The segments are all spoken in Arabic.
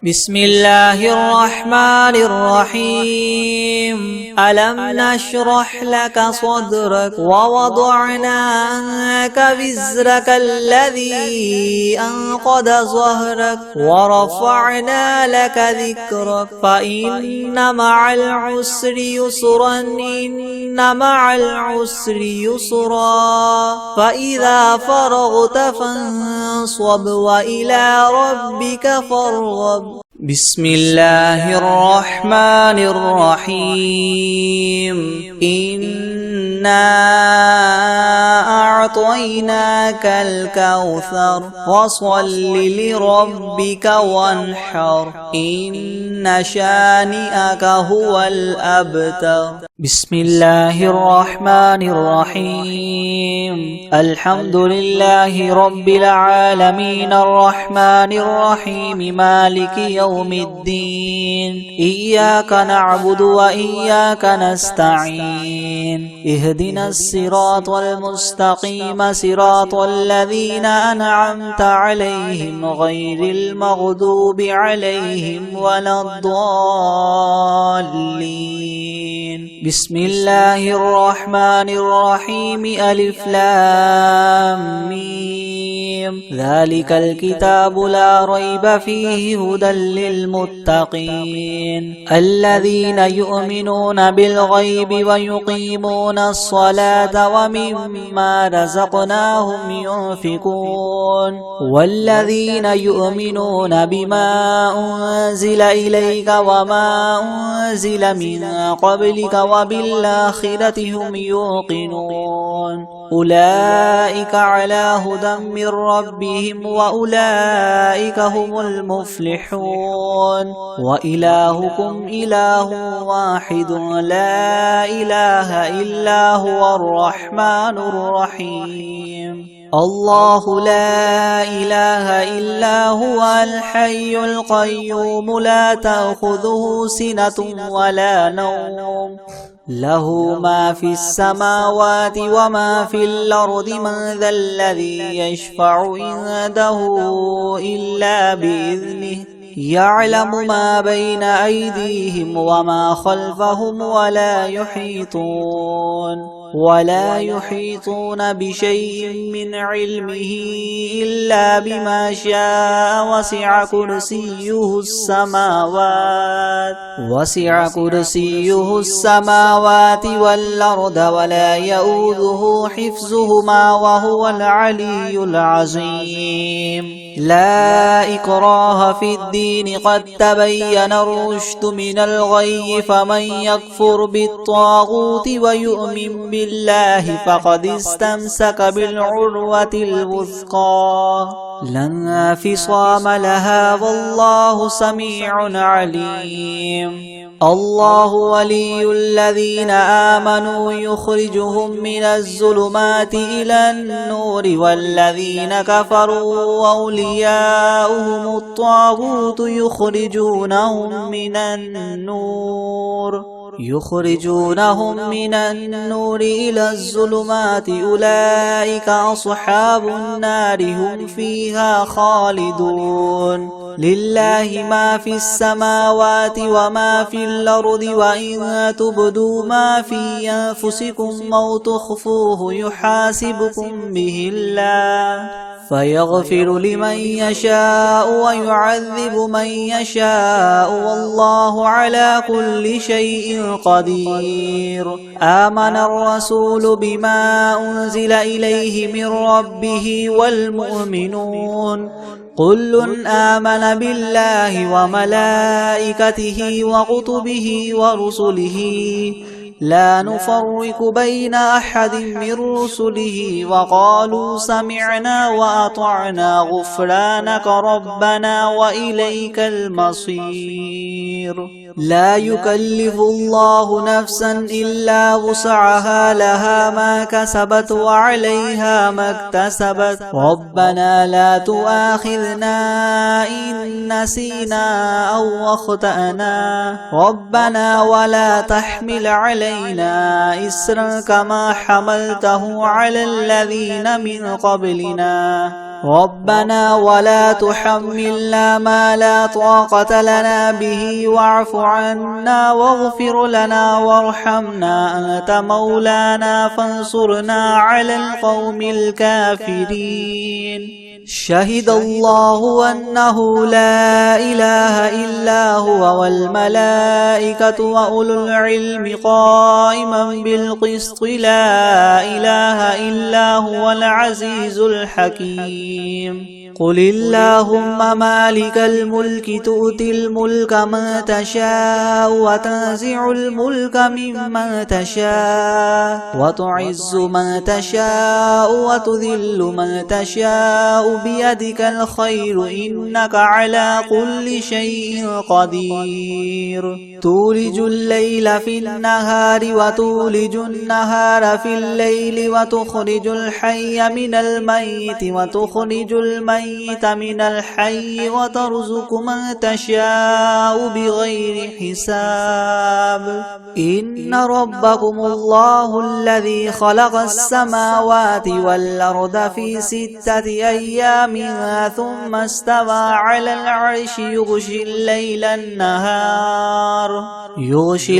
بسم الله الرحمن الرحيم. ألم نشرح لك صدرك ووضعنا عنك وزرك الذي أنقض ظهرك ورفعنا لك ذكرك فإن مع العسر يسرا إن مع العسر يسرا فإذا فرغت فانصب وإلى ربك فارغب. بسم الله الرحمن الرحيم. إنا أعطيناك الكوثر فصل لربك وانحر إن شانئك هو الأبتر. بسم الله الرحمن الرحيم. الحمد لله رب العالمين الرحمن الرحيم مالك يوم الدين. إياك نعبد وإياك نستعين. اهدنا الصراط المستقيم صراط الذين أنعمت عليهم غير المغضوب عليهم ولا الضالين. بسم الله الرحمن الرحيم. ألف لام ميم. ذلك الكتاب لا ريب فيه هدى للمتقين الذين يؤمنون بالغيب ويقيمون الصلاة ومما رزقناهم ينفقون والذين يؤمنون بما أنزل إليك وما أنزل من قبلك وبالآخرة هم يوقنون أولئك على هدى من ربهم وأولئك هم المفلحون. وإلهكم إله واحد لا إله إلا هو الرحمن الرحيم. الله لا إله إلا هو الحي القيوم لا تأخذه سنة ولا نوم له ما في السماوات وما في الأرض من ذا الذي يشفع عنده إلا بإذنه يعلم ما بين أيديهم وما خلفهم ولا يحيطون بشيء من علمه إلا بما شاء وسع كرسيه السماوات والأرض ولا يؤوده حفظهما وهو العلي العظيم. لا إكراه في الدين قد تبين الرشد من الغي فمن يكفر بالطاغوت ويؤمن بالله فقد استمسك بالعروة الوثقى لا انفصام لها والله سميع عليم. الله ولي الذين آمنوا يخرجهم من الظلمات إلى النور والذين كفروا أولياؤهم الطاغوت يخرجونهم من النور إلى الظلمات أولئك أصحاب النار هم فيها خالدون. لله ما في السماوات وما في الأرض وإن تبدوا ما في أنفسكم أو تخفوه يحاسبكم به الله فيغفر لمن يشاء ويعذب من يشاء والله على كل شيء قدير. آمن الرسول بما أنزل إليه من ربه والمؤمنون كل آمن بالله وملائكته وكتبه ورسله لا نفرق بين أحد من رسله وقالوا سمعنا وأطعنا غفرانك ربنا وإليك المصير. لا يكلف الله نفسا إلا وسعها لها ما كسبت وعليها ما اكتسبت ربنا لا تؤاخذنا إن نسينا أو أخطأنا ربنا ولا تحمل علينا إسرا كما حملته على الذين من قبلنا ربنا ولا تحملنا ما لا طاقة لنا به واعف عنا واغفر لنا وارحمنا أنت مولانا فانصرنا على القوم الكافرين. شهد الله أنه لا إله إلا هو والملائكة وأولو العلم قائما بالقسط لا إله إلا هو العزيز الحكيم. قل اللهم مالك الملك تؤتي الملك من تشاء وتنزع الملك ممن تشاء وتعز من تشاء وتذل من تشاء بيدك الخير إنك على كل شيء قدير. تولج الليل في النهار وتولج النهار في الليل وتخرج الحي من الميت وتخرج الميت من الحي وترزق من تشاء بغير حساب. إن ربكم الله الذي خلق السماوات والأرض في 6 أيام ثم استوى على العرش يغشي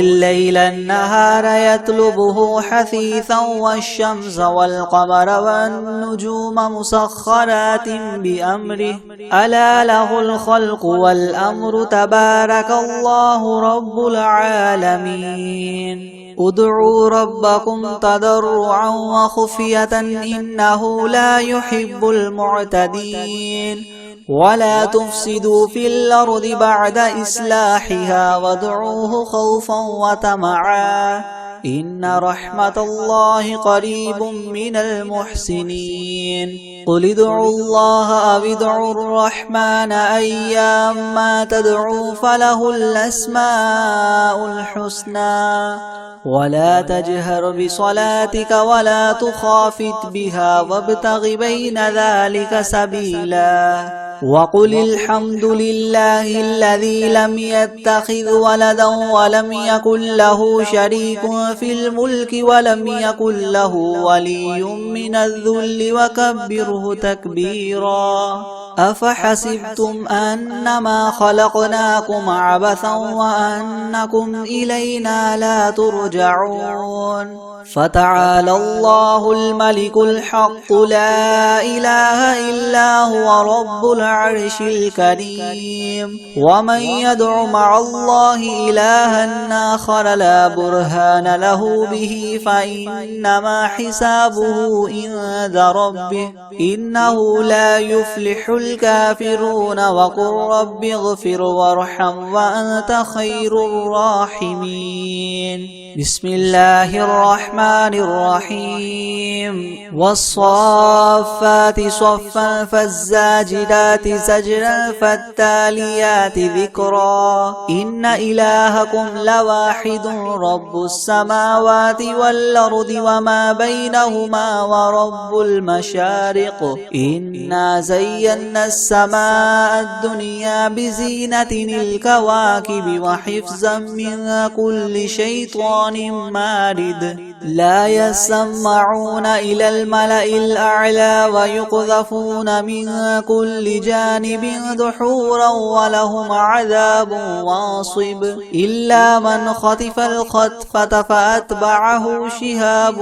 الليل النهار يطلبه حثيثا والشمس والقمر والنجوم مسخرات بأمره ألا له الخلق والأمر تبارك الله رب العالمين. ادعوا ربكم تضرعا وخفية إنه لا يحب المعتدين. ولا تفسدوا في الأرض بعد إصلاحها وادعوه خوفا وطمعا إن رحمة الله قريب من المحسنين. قل ادعوا الله أو ادعوا الرحمن أيما تدعوا فله الأسماء الحسنى. ولا تجهر بصلاتك ولا تخافت بها وابتغ بين ذلك سبيلا. وقل الحمد لله الذي لم يتخذ ولدا ولم يكن له شريك في الملك ولم يكن له ولي من الذل وكبره تكبيرا. أفحسبتم أنما خلقناكم عبثا وأنكم إلينا لا ترجعون. فتعالى الله الملك الحق لا إله إلا هو رب العرش الكريم. ومن يدع مع الله إلها آخر لا برهان له به فإنما حسابه عند ربه إنه لا يفلح الكافرون. وقل رب اغفر وارحم وأنت خير الراحمين. بسم الله الرحمن الرحيم. والصافات صفا فالزاجرات زجرا فالتاليات ذكرا. إن إلهكم لواحد رب السماوات والأرض وما بينهما ورب المشارق. إنا زينا السماء الدنيا بزينة الكواكب وحفظا من كل شيطان مارد. لا يسمعون إلى الملأ الأعلى ويقذفون من كل جانب دحورا ولهم عذاب واصب. إلا من خطف الخطفة فأتبعه شهاب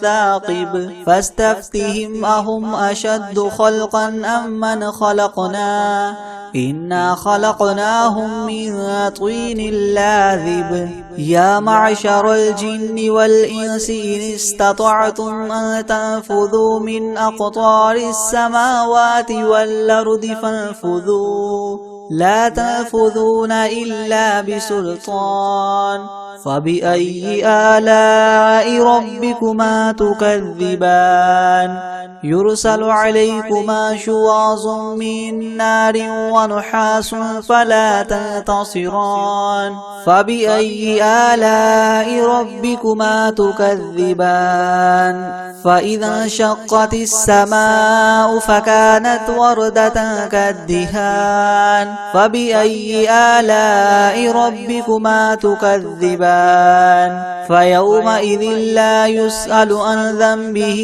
ثاقب. فاستفتهم أهم أشد خلقا أم من خلقنا إنا خلقناهم من طين لاذب. يا معشر الجن والإنس إن استطعتم أن تنفذوا من أقطار السماوات والأرض فانفذوا لا تنفذون إلا بسلطان. فبأي آلاء ربكما تكذبان. يرسل عليكما شواظ من نار ونحاس فلا تنتصران. فبأي آلاء ربكما تكذبان. فإذا انشقت السماء فكانت وردة كالدهان. فبأي آلاء ربكما تكذبان. فيومئذ لا يسأل عن ذنبه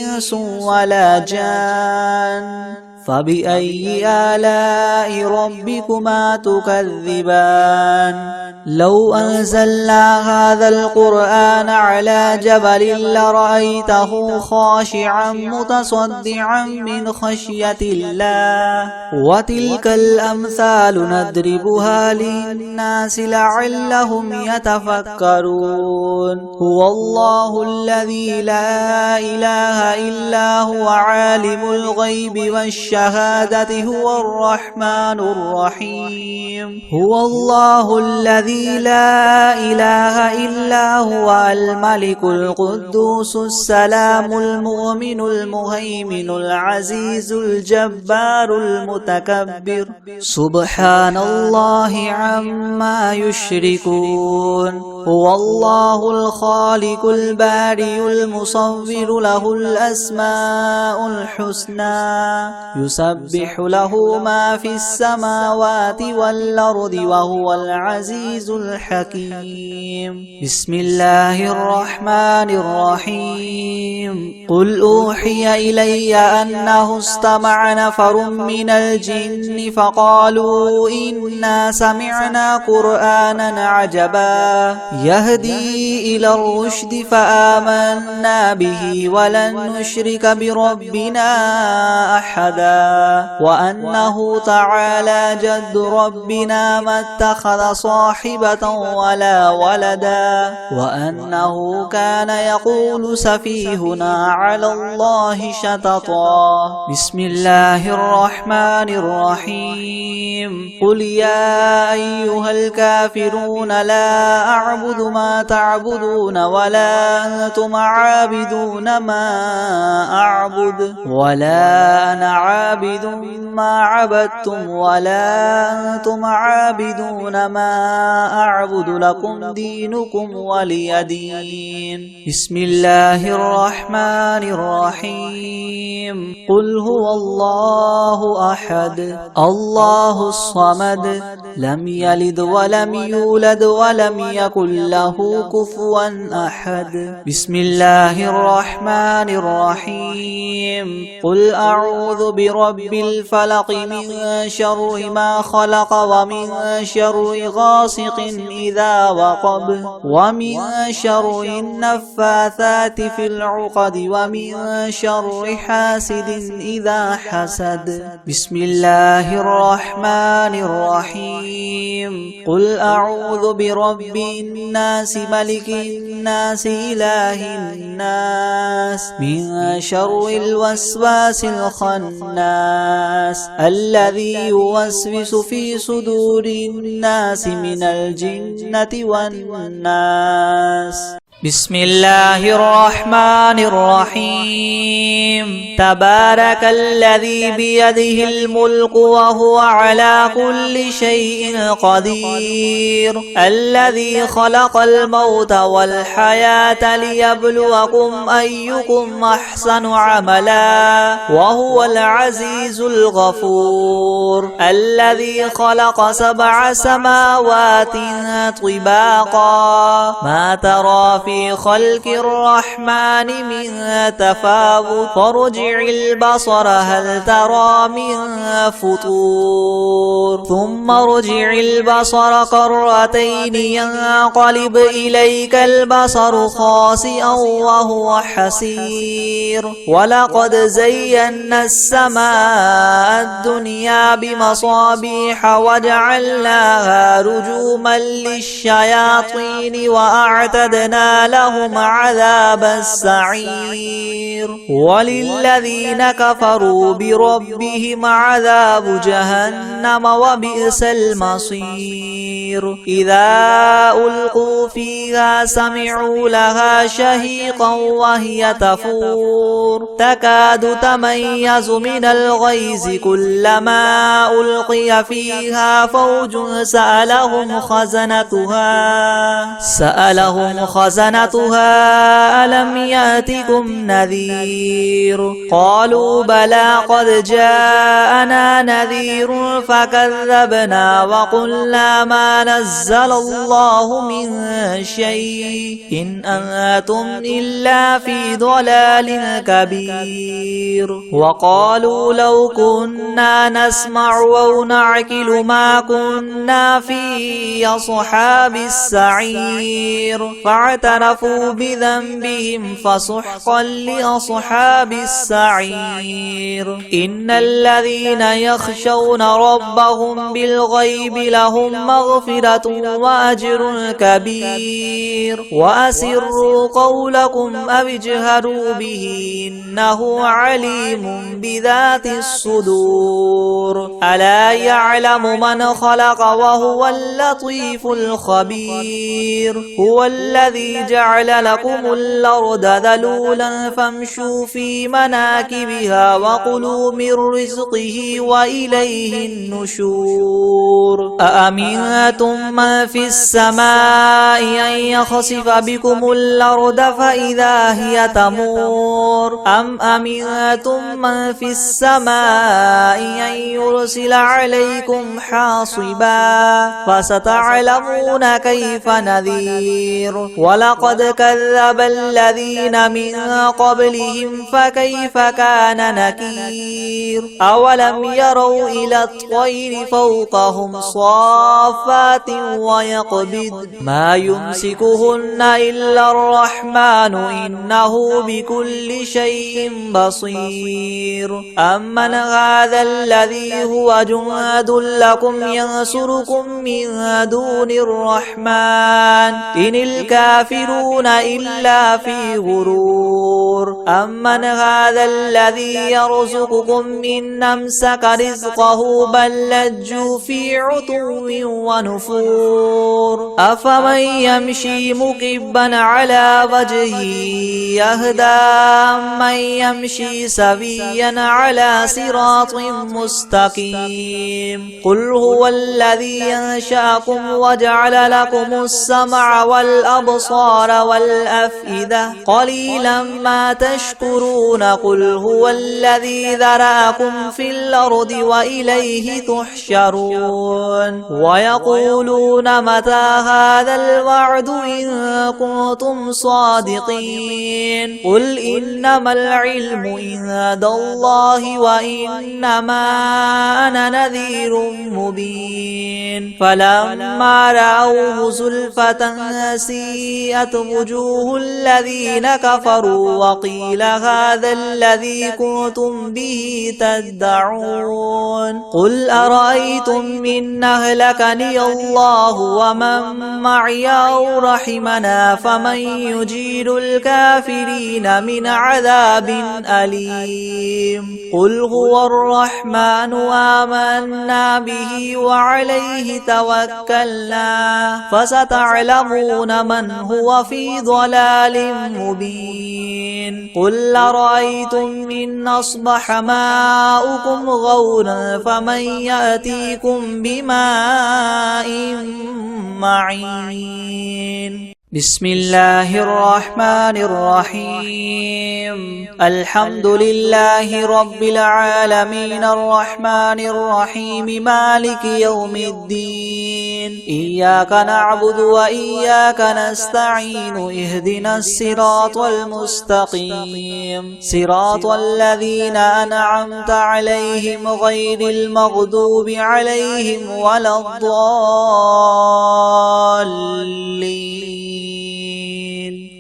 إنس ولا جان فبأي آلاء ربكما تكذبان لو أنزلنا هذا القرآن على جبل لرأيته خاشعا متصدعا من خشية الله وتلك الأمثال نضربها للناس لعلهم يتفكرون هو الله الذي لا إله إلا هو عالم الغيب والشهادة هو الرحمن الرحيم هو الله الذي لا إله إلا هو الملك القدوس السلام المؤمن المهيمن العزيز الجبار المتكبر سبحان الله عما يشركون هو الله الخالق البارئ المصور له الأسماء الحسنى يسبح له ما في السماوات والأرض وهو العزيز الحكيم بسم الله الرحمن الرحيم قل أوحي إلي أنه استمع نفر من الجن فقالوا إنا سمعنا قرآنا عجبا يهدي إلى الرشد فآمنا به ولن نشرك بربنا أحدا وأنه تعالى جد ربنا ما اتخذ صاحبة ولا ولدا وأنه كان يقول سفيهنا على الله شططا بسم الله الرحمن الرحيم قل يا أيها الكافرون لا أعبد ما تعبدون ولا أنتم عابدون ما أعبد ولا أنا عابد ما عبدتم ولا أنتم عابدون ما أعبد لكم دينكم ولي دين بسم الله الرحمن الرحيم قل هو الله أحد الله الصمد لم يلد ولم يولد ولم يكن له كفوا أحد بسم الله الرحمن الرحيم قل أعوذ برب الفلق من شر ما خلق ومن شر غاسق إذا وقب ومن شر النفاثات في العقد ومن شر حاسد إذا حسد بسم الله الرحمن الرحيم قل أعوذ برب الناس ملك الناس إله الناس من شر الوسواس الخناس الذي يوسوس في صدور الناس من الجنة والناس بسم الله الرحمن الرحيم تبارك الذي بيده الملك وهو على كل شيء قدير الذي خلق الموت والحياة ليبلوكم أيكم أحسن عملا وهو العزيز الغفور الذي خلق 7 سماوات طباقا ما ترى في خلق الرحمن من تفاوت فارجع البصر هل ترى من فطور ثم ارجع البصر كرتين ينقلب إليك البصر خاسئا وهو حسير ولقد زينا السماء الدنيا بمصابيح وجعلناها رجوما للشياطين وأعتدنا لهم عذاب السعير وللذين كفروا بربهم عذاب جهنم وبئس المصير إذا ألقوا فيها سمعوا لها شهيقا وهي تفور تكاد تميز من الغيظ كلما ألقي فيها فوج سألهم خزنتها حسنتها ألم يأتكم نذير قالوا بلى قد جاءنا نذير فكذبنا وقلنا ما نزل الله من شيء إن أنتم إلا في ضلال كبير وقالوا لو كنا نسمع أو نعقل ما كنا في أصحاب السعير فاعترفوا بذنبهم فسحقا لأصحاب السعير إن الذين يخشون ربهم بالغيب لهم مغفرة وأجر كبير وأسروا قولكم أو اجهروا به إنه عليم بذات الصدور ألا يعلم من خلق وهو اللطيف الخبير هو الذي جعل لكم الأرض ذلولا فامشوا في مناكبها وكلوا من رزقه وإليه النشور أأمنتم من في السماء أن يخسف بكم الأرض فإذا هي تمور أم أمنتم من في السماء أن يرسل عليكم حاصبا فستعلمون كيف نذير ولقد كذب الذين من قبلهم فكيف كان نكير أولم يروا إلى الطير فوقهم صافات ويقبض ما يمسكهن إلا الرحمن إنه بكل شيء بصير أمن هذا الذي هو جند لكم ينصركم من دون الرحمن إن الكافرون إلا في غرور أمن هذا الذي يرزقكم إن أمسك رزقه بل لجوا في عتو ونفور أفمن يمشي مكبا على وجهه يهدى من يمشي سويا على صراط مستقيم قل هو الذي أنشأكم وجعل لكم السمع والأبصار والأفئدة قليلا ما تشكرون قل هو الذي ذرأكم في الأرض وإليه تحشرون ويقولون متى هذا الوعد إن كنتم صادقين قل إنما العلم عند الله وإنما أنا نذير مبين فلما رأوه زلفة سيئت وجوه الذين كفروا وقيل هذا الذي كنتم به تدعون قل أرأيتم إن أهلكني الله ومن معي أو رحمنا فمن يجير الكافرين من عذاب أليم قل هو الرحمن آمنا به وعليه توكلنا فستعلمون من هو في ضلال مبين قل أرأيتم إن أصبح ماؤكم غورا فمن يأتيكم بماء معين بسم الله الرحمن الرحيم الحمد لله رب العالمين الرحمن الرحيم مالك يوم الدين إياك نعبد وإياك نستعين اهدنا الصراط المستقيم صراط الذين أنعمت عليهم غير المغضوب عليهم ولا الضالين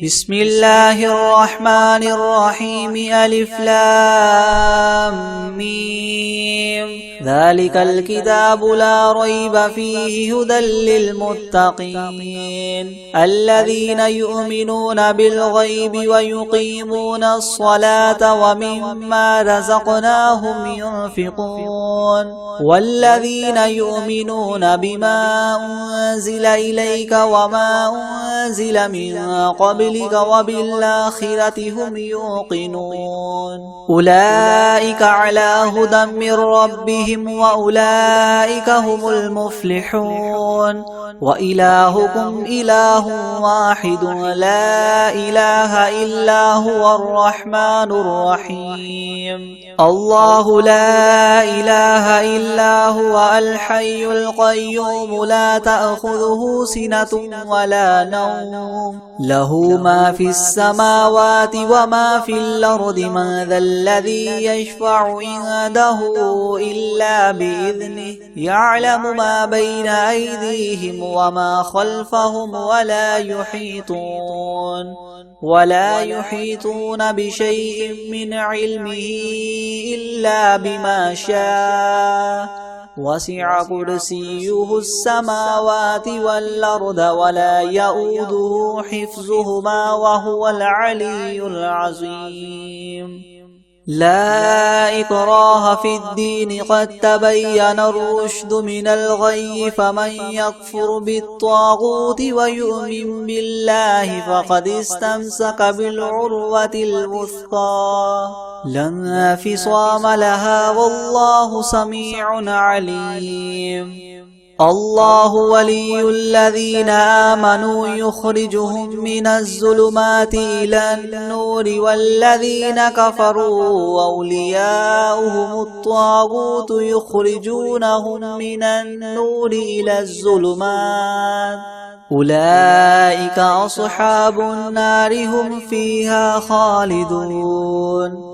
بسم الله الرحمن الرحيم ألف لام ميم ذلك الكتاب لا ريب فيه هدى للمتقين الذين يؤمنون بالغيب ويقيمون الصلاة ومما رزقناهم ينفقون والذين يؤمنون بما أنزل إليك وما أنزل من قبلك وبالآخرة هم يوقنون أولئك على هدى من ربهم ربهم وأولئك هم المفلحون وإلهكم إله واحد لا إله إلا هو الرحمن الرحيم الله لا إله إلا هو الحي القيوم لا تأخذه سنة ولا نوم له ما في السماوات وما في الأرض من ذا الذي يشفع عنده إلا بإذنه يعلم ما بين أيديهم وما خلفهم ولا يحيطون بشيء من علمه إلا بما شاء وسع كرسيه السماوات والأرض ولا يؤوده حفظهما وهو العلي العظيم لا إكراه في الدين قد تبين الرشد من الغي فمن يكفر بالطاغوت ويؤمن بالله فقد استمسك بالعروة الوثقى لا انفصام لها والله سميع عليم الله ولي الذين آمنوا يخرجهم من الظلمات إلى النور والذين كفروا أولياؤهم الطاغوت يخرجونهم من النور إلى الظلمات أولئك أصحاب النار هم فيها خالدون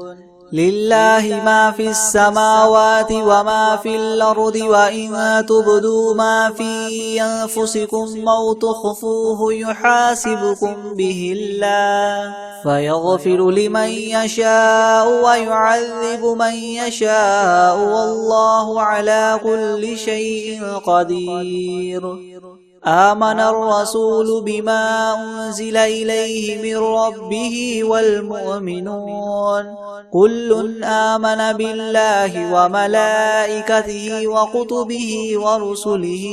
لله ما في السماوات وما في الأرض وإن تبدوا ما في أنفسكم أو تخفوه يحاسبكم به الله فيغفر لمن يشاء ويعذب من يشاء والله على كل شيء قدير آمن الرسول بما أنزل إليه من ربه والمؤمنون كل آمن بالله وملائكته وكتبه ورسله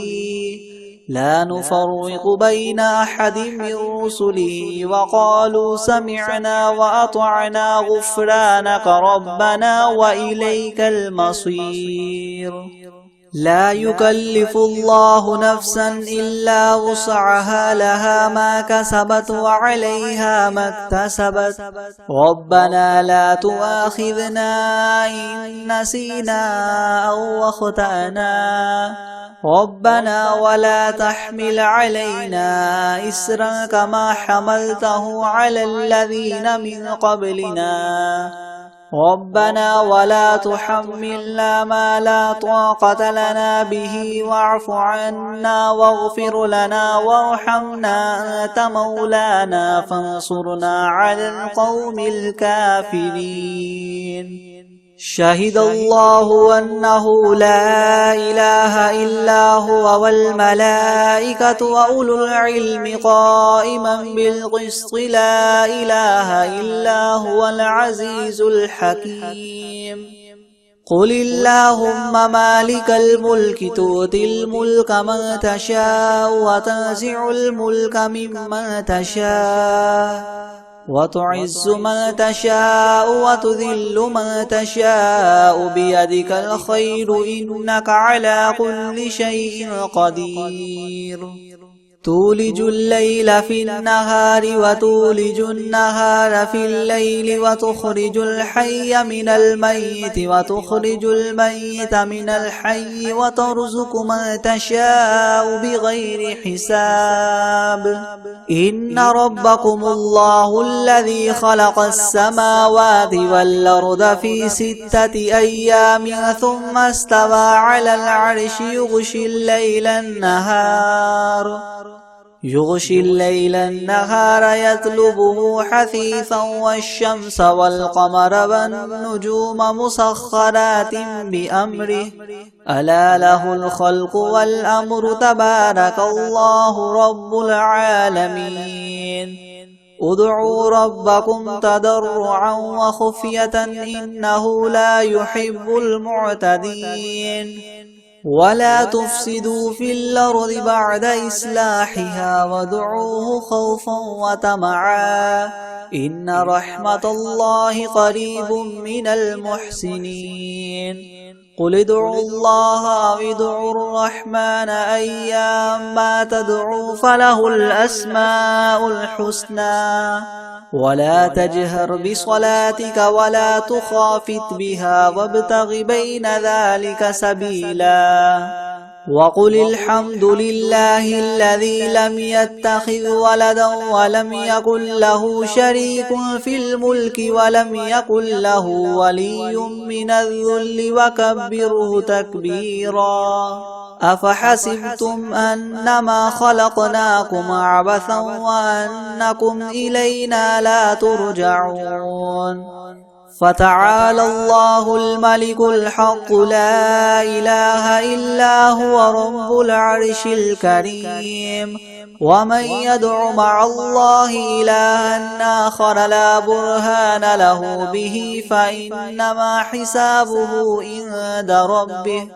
لا نفرق بين أحد من رسله وقالوا سمعنا وأطعنا غفرانك ربنا وإليك المصير لا يكلف الله نفسا إلا وسعها لها ما كسبت وعليها ما اكتسبت ربنا لا تؤاخذنا إن نسينا أو أخطأنا ربنا ولا تحمل علينا إسرا كما حملته على الذين من قبلنا ربنا ولا تحملنا ما لا طاقة لنا به واعف عنا واغفر لنا وارحمنا أنت مولانا فانصرنا على القوم الكافرين شهد الله أنه لا إله إلا هو والملائكة وأولو العلم قائما بالقسط لا إله إلا هو العزيز الحكيم قل اللهم مالك الملك تؤتي الملك من تشاء وتنزع الملك ممن تشاء وتعز من تشاء وتذل من تشاء بيدك الخير إنك على كل شيء قدير تولج الليل في النهار وتولج النهار في الليل وتخرج الحي من الميت وتخرج الميت من الحي وترزق من تشاء بغير حساب إن ربكم الله الذي خلق السماوات والأرض في 6 أيام ثم استوى على العرش يغشي الليل النهار يطلبه حثيثا والشمس والقمر والنجوم مسخرات بأمره ألا له الخلق والأمر تبارك الله رب العالمين ادعوا ربكم تضرعا وخفية إنه لا يحب المعتدين ولا تفسدوا في الأرض بعد إصلاحها وادعوه خوفا وطمعا إن رحمة الله قريب من المحسنين قل ادعوا الله أو ادعوا الرحمن أيما تدعوا فله الأسماء الحسنى ولا تجهر بصلاتك ولا تخافت بها وابتغ بين ذلك سبيلا وقل الحمد لله الذي لم يتخذ ولدا ولم يكن له شريك في الملك ولم يكن له ولي من الذل وكبره تكبيرا أفحسبتم أنما خلقناكم عبثا وأنكم إلينا لا ترجعون فتعالى الله الملك الحق لا إله إلا هو رب العرش الكريم ومن يدع مع الله إلها آخر لا برهان له به فإنما حسابه عند ربه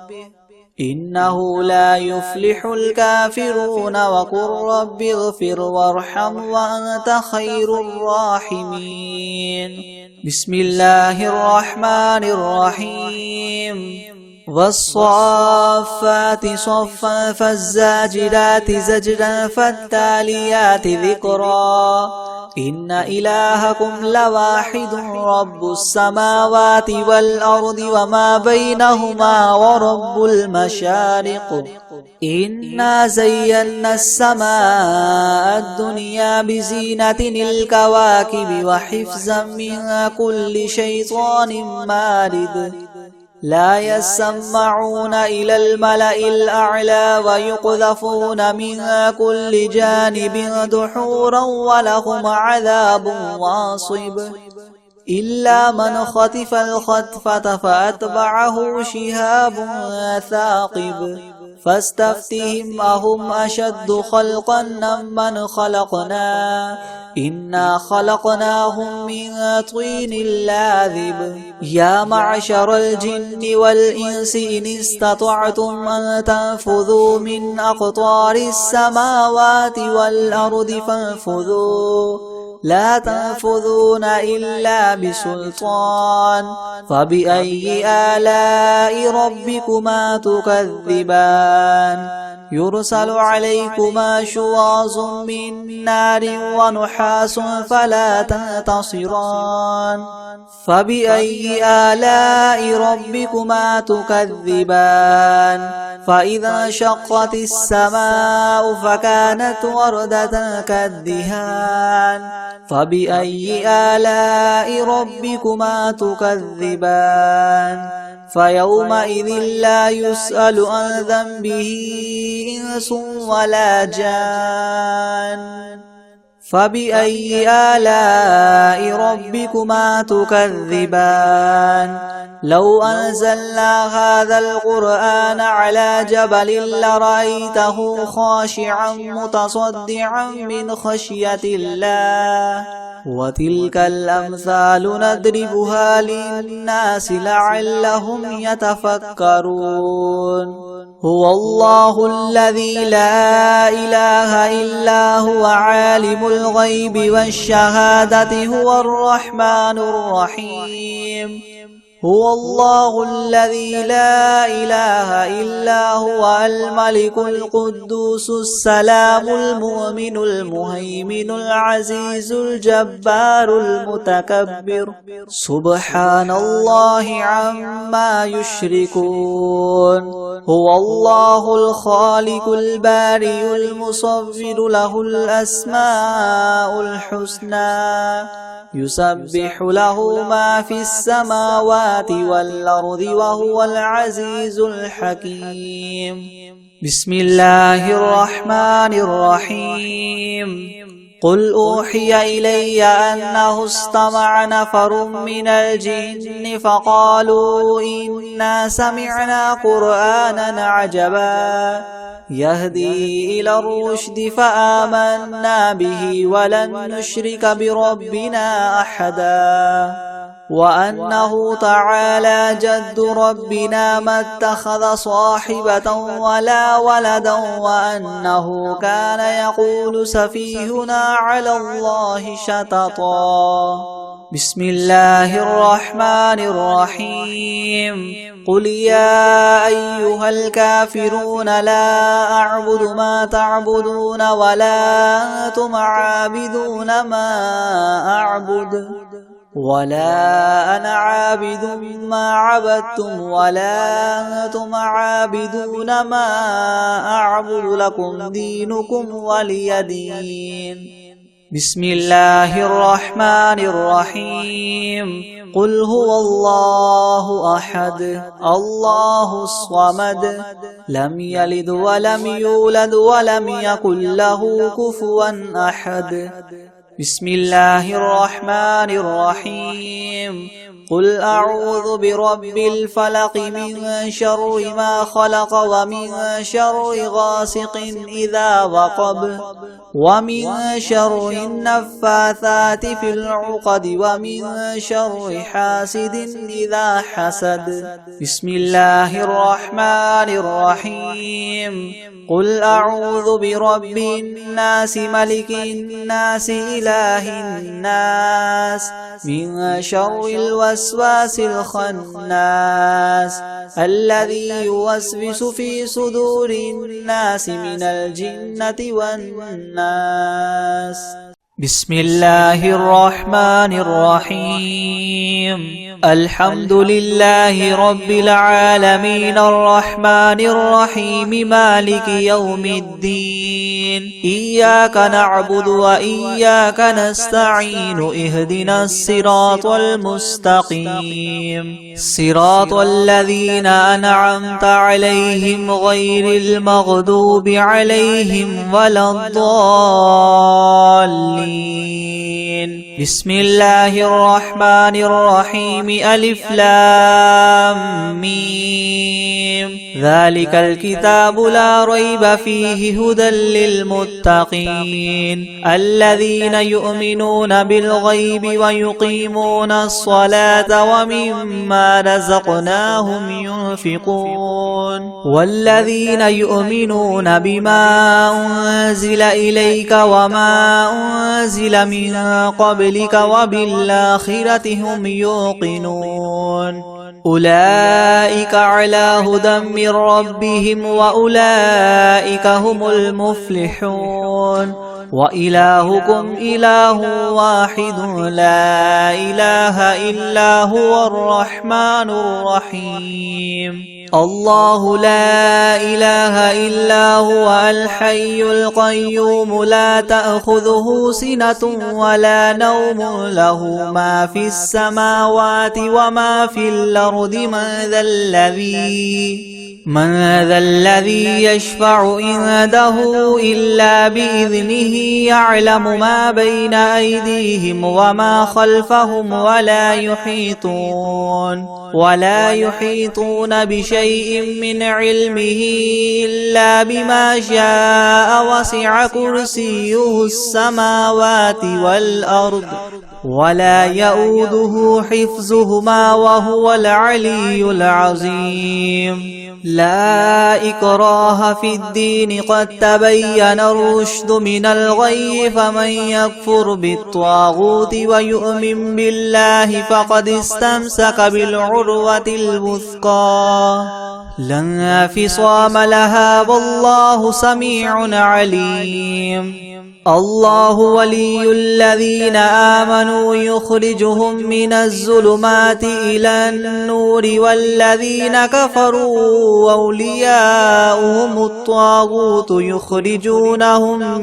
إنه لا يفلح الكافرون وقل رب اغفر وارحم وأنت خير الراحمين بسم الله الرحمن الرحيم والصافات صفا فالزاجرات زجرا فالتاليات ذكرا إن إلهكم لواحد رب السماوات والأرض وما بينهما ورب المشارق إنا زينا السماء الدنيا بزينة الكواكب وحفظا من كل شيطان مارد لا يسمعون إلى الملأ الأعلى ويقذفون من كل جانب دحورا ولهم عذاب واصب إلا من خطف الخطفة فأتبعه شهاب ثاقب فاستفتهم أهم أشد خلقا من خلقنا إنا خلقناهم من طين لاذب يا معشر الجن والإنس إن استطعتم أن تنفذوا من أقطار السماوات والأرض فانفذوا لا تنفذون إلا بسلطان فبأي آلاء ربكما تكذبان يرسل عليكما شواظ من نار ونحاس فلا تنتصران فبأي آلاء ربكما تكذبان فإذا انشقت السماء فكانت وردة كالدهان فبأي آلاء ربكما تكذبان فيومئذ لا يسأل عن ذنبه إنس ولا جان فبأي آلاء ربكما تكذبان لو أنزلنا هذا القرآن على جبل لرأيته خاشعا متصدعا من خشية الله وتلك الأمثال نضربها للناس لعلهم يتفكرون هو الله الذي لا إله إلا هو عالم الغيب والشهادة هو الرحمن الرحيم هو الله الذي لا إله إلا هو الملك القدوس السلام المؤمن المهيمن العزيز الجبار المتكبر سبحان الله عما يشركون هو الله الخالق البارئ المصور له الأسماء الحسنى يسبح له ما في السماوات والأرض وهو العزيز الحكيم بسم الله الرحمن الرحيم قل أوحي إلي أنه استمع نفر من الجن فقالوا إنا سمعنا قرآنا عجبا يهدي إلى الرشد فآمنا به ولن نشرك بربنا أحدا وأنه تعالى جد ربنا ما اتخذ صاحبة ولا ولدا وأنه كان يقول سفيهنا على الله شططا بسم الله الرحمن الرحيم قل يا أيها الكافرون لا أعبد ما تعبدون ولا أنتم عابدون ما أعبد ولا أنا عابد ما عبدتم ولا أنتم عابدون ما أعبد لكم دينكم ولي دين. بسم الله الرحمن الرحيم. قل هو الله أحد الله الصمد لم يلد ولم يولد ولم يكن له كفوا أحد. بسم الله الرحمن الرحيم. قل أعوذ برب الفلق من شر ما خلق ومن شر غاسق إذا وقب ومن شر النفاثات في العقد ومن شر حاسد إذا حسد. بسم الله الرحمن الرحيم. قل أعوذ برب الناس ملك الناس إله الناس من شر الوسواس الخناس الذي يوسوس في صدور الناس من الجنة والناس. بسم الله الرحمن الرحيم. الحمد لله رب العالمين الرحمن الرحيم مالك يوم الدين. إياك نعبد وإياك نستعين اهدنا الصراط المستقيم صراط الذين أنعمت عليهم غير المغضوب عليهم ولا الضالين. بسم الله الرحمن الرحيم. ألف لام ميم. ذلك الكتاب لا ريب فيه هدى للمتقين الذين يؤمنون بالغيب ويقيمون الصلاة ومما رزقناهم ينفقون والذين يؤمنون بما أنزل إليك وما أنزل من قبلك وبالآخرة هم يوقنون أولئك على هدى من ربهم وأولئك هم المفلحون. وإلهكم إله واحد لا إله إلا هو الرحمن الرحيم. الله لا إله إلا هو الحي القيوم لا تأخذه سنة ولا نوم له ما في السماوات وما في الأرض من ذا الذي يشفع عنده إلا بإذنه يعلم ما بين أيديهم وما خلفهم ولا يحيطون بشيء من علمه إلا بما شاء وسع كرسيه السماوات والأرض ولا يؤوده حفظهما وهو العلي العظيم. لا إكراه في الدين قد تبين الرشد من الغي فمن يكفر بالطاغوت ويؤمن بالله فقد استمسك بالعروة الوثقى لا انفصام لها والله سميع عليم. الله ولي الذين آمنوا يخرجهم من الظلمات إلى النور والذين كفروا أولياؤهم الطاغوت يخرجونهم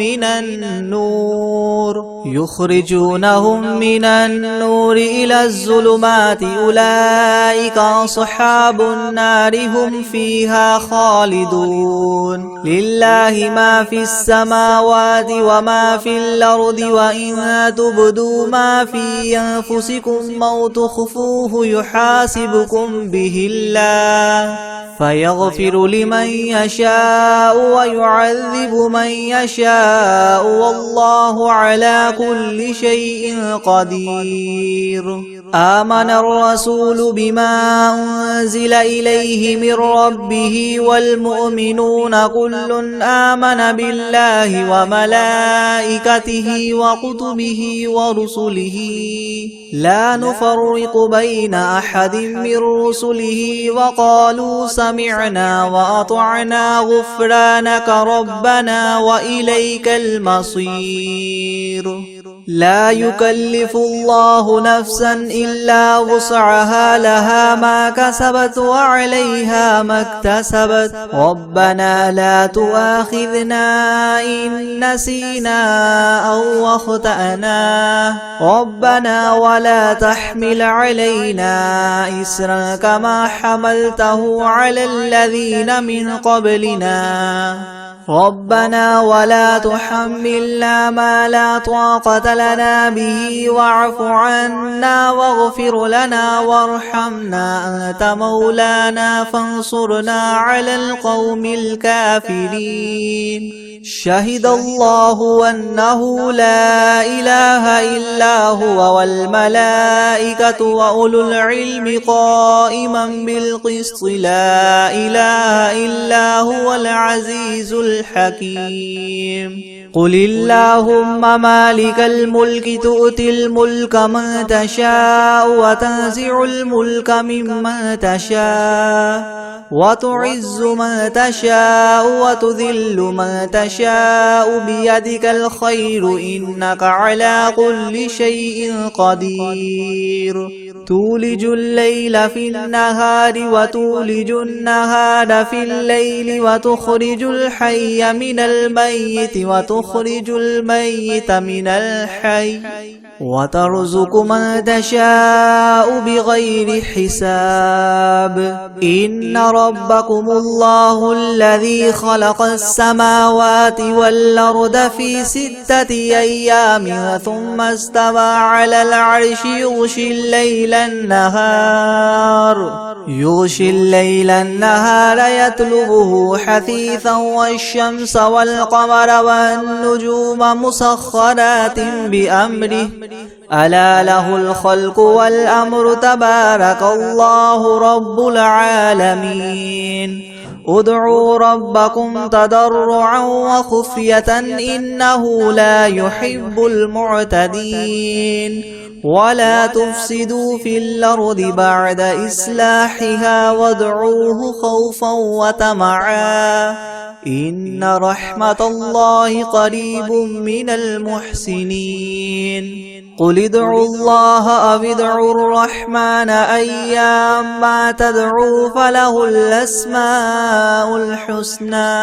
من النور إلى الظلمات أولئك أصحاب النار هم فيها خالدون. لله ما في السماوات وما في الأرض وإن تبدوا ما في أنفسكم أو تخفوه يحاسبكم به الله فيغفر لمن يشاء ويعذب من يشاء والله على كل شيء قدير. آمن الرسول بما أنزل إليه من ربه والمؤمنون كل آمن بالله وملائكته وكتبه ورسله لا نفرق بين أحد من رسله وقالوا سمعنا وأطعنا غفرانك ربنا وإليك المصير. لا يكلف الله نفسا إلا وسعها لها ما كسبت وعليها ما اكتسبت ربنا لا تؤاخذنا إن نسينا أو أخطأنا ربنا ولا تحمل علينا إسرا كما حملته على الذين من قبلنا ربنا ولا تحملنا ما لا طاقة لنا به واعف عنا واغفر لنا وارحمنا أنت مولانا فانصرنا على القوم الكافرين. شهد الله أنه لا إله إلا هو والملائكة وأولو العلم قائما بالقسط لا إله إلا هو العزيز الحكيم. قل اللهم مالك الملك تؤتي الملك من تشاء وتنزع الملك ممن تشاء وتعز من تشاء وتذل من تشاء بيدك الخير إنك على كل شيء قدير. تولج الليل في النهار وتولج النهار في الليل وتخرج الحي من الميت وتخرج الميت من الحي وترزق من تشاء بغير حساب. إن ربكم الله الذي خلق السماوات والأرض في 6 أيام ثم استوى على العرش يغشي الليل النهار يطلبه حثيثا والشمس والقمر والنجوم مسخرات بأمره ألا له الخلق والأمر تبارك الله رب العالمين. ادعوا ربكم تضرعا وخفية إنه لا يحب المعتدين. ولا تفسدوا في الأرض بعد إصلاحها وادعوه خوفا وطمعا إن رحمة الله قريب من المحسنين. قل ادعوا الله أو ادعوا الرحمن أيما تدعوا فله الأسماء الحسنى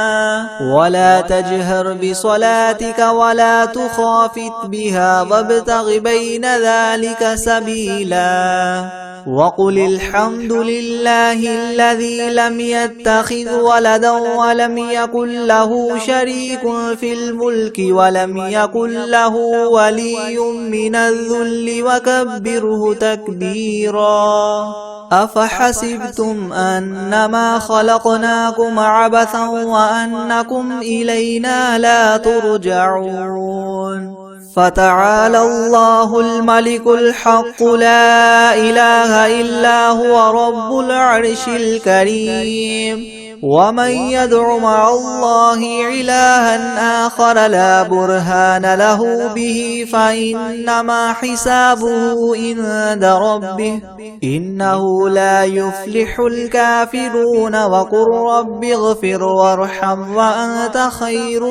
ولا تجهر بصلاتك ولا تخافت بها وابتغ بين ذلك سبيلا. وقل الحمد لله الذي لم يتخذ ولدا ولم يكن له شريك في الملك ولم يكن له ولي من الذل وكبره تكبيرا. أفحسبتم أنما خلقناكم عبثا وأنكم إلينا لا ترجعون. فتعالى الله الملك الحق لا إله إلا هو رب العرش الكريم. ومن يدع مع الله إلها آخر لا برهان له به فإنما حسابه عند ربه إنه لا يفلح الكافرون. وقل رب اغفر وارحم وأنت خير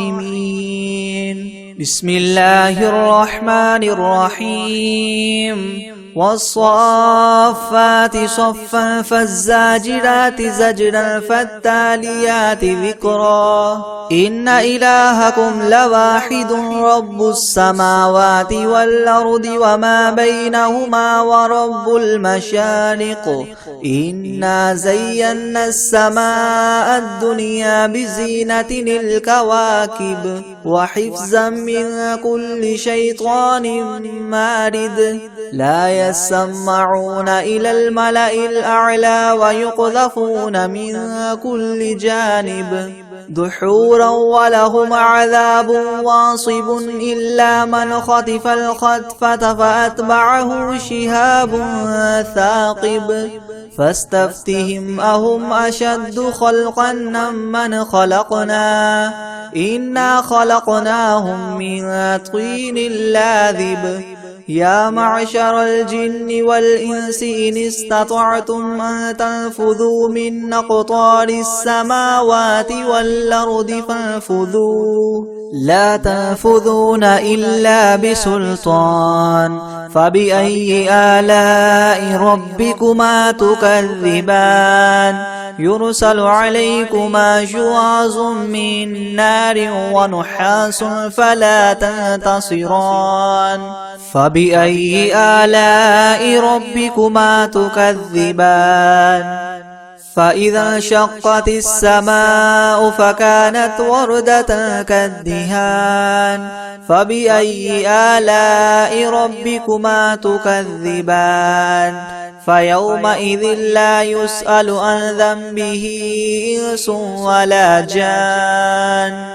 الراحمين. بسم الله الرحمن الرحيم. والصافات صفا فالزاجرات زجرا فالتاليات ذكرا. إن إلهكم لواحد رب السماوات والأرض وما بينهما ورب المشارق. إنا زينا السماء الدنيا بزينة الكواكب وحفظا من كل شيطان مارد. لا يسمعون إلى الملأ الأعلى ويقذفون من كل جانب دحورا ولهم عذاب واصب إلا من خطف الخطفة فأتبعه شهاب ثاقب فاستفتهم أهم أشد خلقا ممن خلقنا إنا خلقناهم من طين لاذب يا معشر الجن والإنس إن استطعتم أن تنفذوا من أقطار السماوات والأرض فانفذوا لا تنفذون إلا بسلطان فبأي آلاء ربكما تكذبان يرسل عليكما شواظ من نار ونحاس فلا تنتصران فبأي آلاء ربكما تكذبان فإذا انشقت السماء فكانت وردة كالدهان فبأي آلاء ربكما تكذبان فيومئذ لا يسأل عن ذنبه إنس ولا جان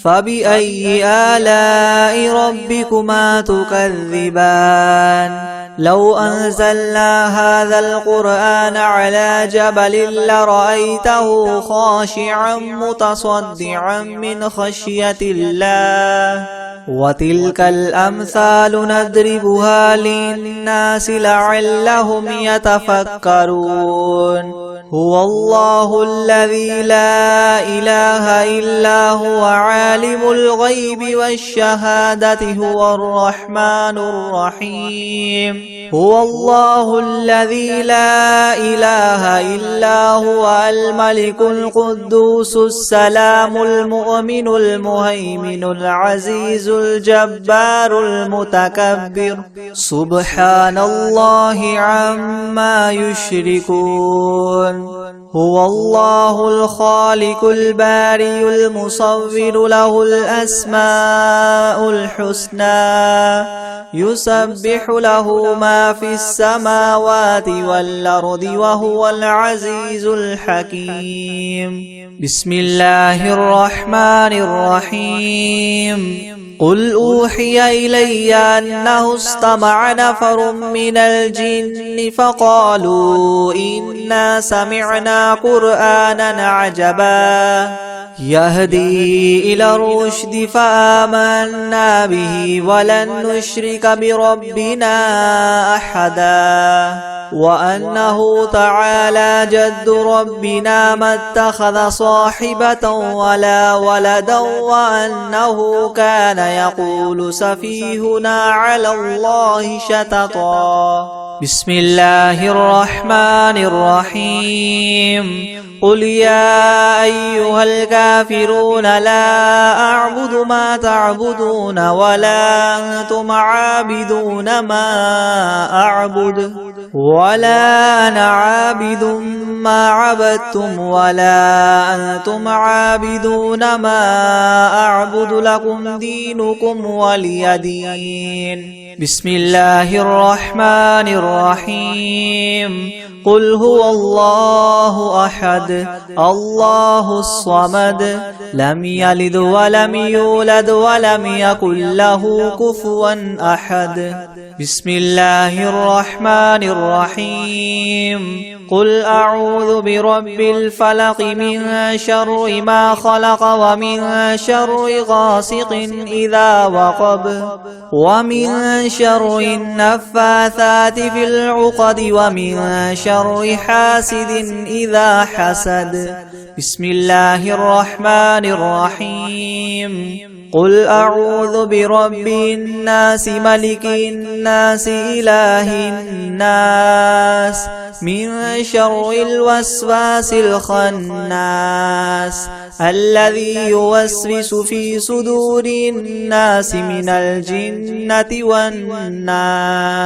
فبأي آلاء ربكما تكذبان لو أنزلنا هذا القرآن على جبل لرأيته خاشعا متصدعا من خشية الله وتلك الأمثال نضربها للناس لعلهم يتفكرون هو الله الذي لا إله إلا هو عالم الغيب والشهادة هو الرحمن الرحيم هو الله الذي لا إله إلا هو الملك القدوس السلام المؤمن المهيمن العزيز الجبار المتكبر سبحان الله عما يشركون هو الله الخالق البارئ المصور له الأسماء الحسنى يسبح له ما في السماوات والأرض وهو العزيز الحكيم بسم الله الرحمن الرحيم قل أوحي إلي أنه استمع نفر من الجن فقالوا إنا سمعنا قرآنا عجبا يهدي إلى الرشد فآمنا به ولن نشرك بربنا أحدا وأنه تعالى جد ربنا ما اتخذ صاحبة ولا ولدا وأنه كان يقول سفيهنا على الله شططا بسم الله الرحمن الرحيم قل يا أيها الكافرون لا أعبد ما تعبدون ولا أنتم عابدون ما أعبد ولا أنا عابد ما عبدتم ولا أنتم عابدون ما أعبد لكم دينكم ولي دين بسم الله الرحمن الرحيم قل هو الله أحد الله الصمد لم يلد ولم يولد ولم يكن له كفوا أحد بسم الله الرحمن الرحيم قل أعوذ برب الفلق من شر ما خلق ومن شر غاسق إذا وقب ومن شر النفاثات في العقد ومن شر حاسد إذا حسد بسم الله الرحمن الرحيم قل أعوذ برب الناس ملك الناس إله الناس من شر الوسواس الخناس الذي يوسوس في صدور الناس من الجنة والناس